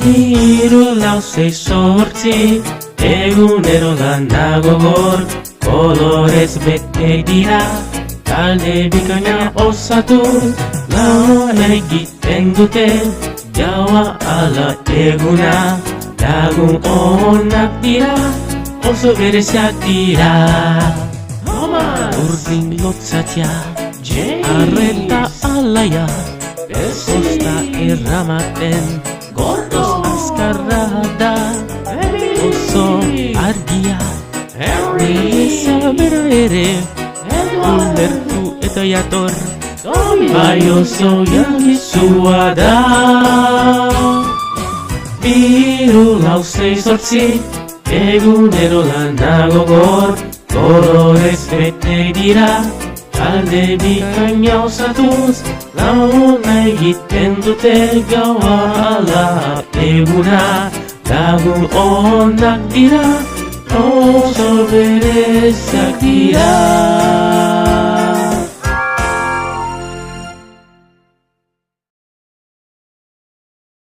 Irulau sei sortzi, egunero landago gor, kolorez bete dira, talde bikaina osatuz, lan egiten dute, jaua ala eguna, lagun onak dira, oso bereziak dira. Urdin lotzatia, arreta alaia, posta erramaten, gordoz azkarra da, oso argia, beleza bera ere, ulertu eta jator, bai oso jakizua da. Irulau sei sortzi, egunero lanago gor, kolorez bete dira, talde bikaina osatuz, launa egiten dute gaua ala eguna, lagun onak dira, oso bereziak dira.